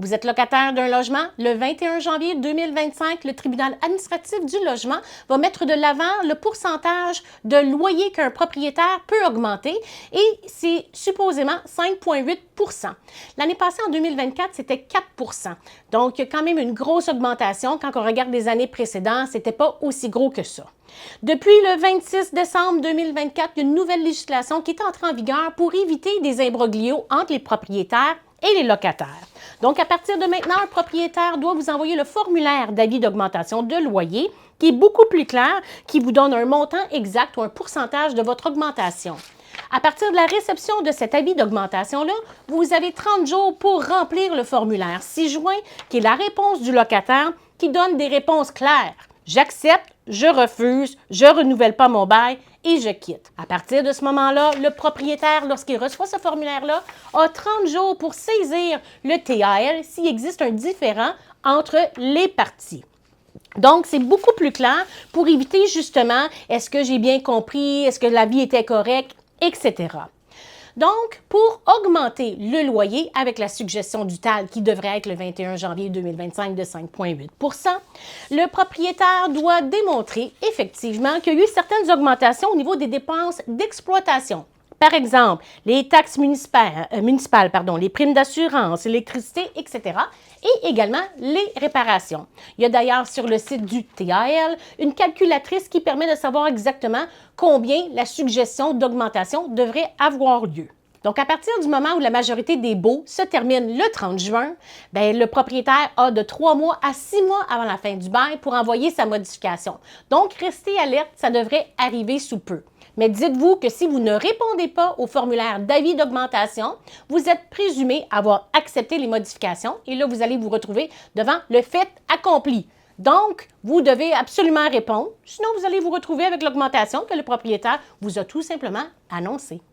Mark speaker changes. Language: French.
Speaker 1: Vous êtes locataire d'un logement. Le 21 janvier 2025, le tribunal administratif du logement va mettre de l'avant le pourcentage de loyer qu'un propriétaire peut augmenter et c'est supposément 5,8 %. L'année passée, en 2024, c'était 4 %. Donc, il y a quand même une grosse augmentation. Quand on regarde les années précédentes, ce n'était pas aussi gros que ça. Depuis le 26 décembre 2024, il y a une nouvelle législation qui est entrée en vigueur pour éviter des imbroglios entre les propriétaires et les locataires. Donc, à partir de maintenant, un propriétaire doit vous envoyer le formulaire d'avis d'augmentation de loyer qui est beaucoup plus clair, qui vous donne un montant exact ou un pourcentage de votre augmentation. À partir de la réception de cet avis d'augmentation-là, vous avez 30 jours pour remplir le formulaire 6 juin, qui est la réponse du locataire, qui donne des réponses claires. J'accepte, je refuse, je ne renouvelle pas mon bail et je quitte. À partir de ce moment-là, le propriétaire, lorsqu'il reçoit ce formulaire-là, a 30 jours pour saisir le TAL s'il existe un différend entre les parties. Donc, c'est beaucoup plus clair pour éviter justement, est-ce que j'ai bien compris, est-ce que l'avis était correct, etc. Donc, pour augmenter le loyer avec la suggestion du TAL qui devrait être le 21 janvier 2025 de 5,8 %, le propriétaire doit démontrer effectivement qu'il y a eu certaines augmentations au niveau des dépenses d'exploitation. Par exemple, les taxes municipales, les primes d'assurance, l'électricité, etc. Et également les réparations. Il y a d'ailleurs sur le site du TAL une calculatrice qui permet de savoir exactement combien la suggestion d'augmentation devrait avoir lieu. Donc, à partir du moment où la majorité des baux se termine le 30 juin, le propriétaire a de 3 mois à 6 mois avant la fin du bail pour envoyer sa modification. Donc, restez alerte, ça devrait arriver sous peu. Mais dites-vous que si vous ne répondez pas au formulaire d'avis d'augmentation, vous êtes présumé avoir accepté les modifications et là, vous allez vous retrouver devant le fait accompli. Donc, vous devez absolument répondre, sinon vous allez vous retrouver avec l'augmentation que le propriétaire vous a tout simplement annoncée.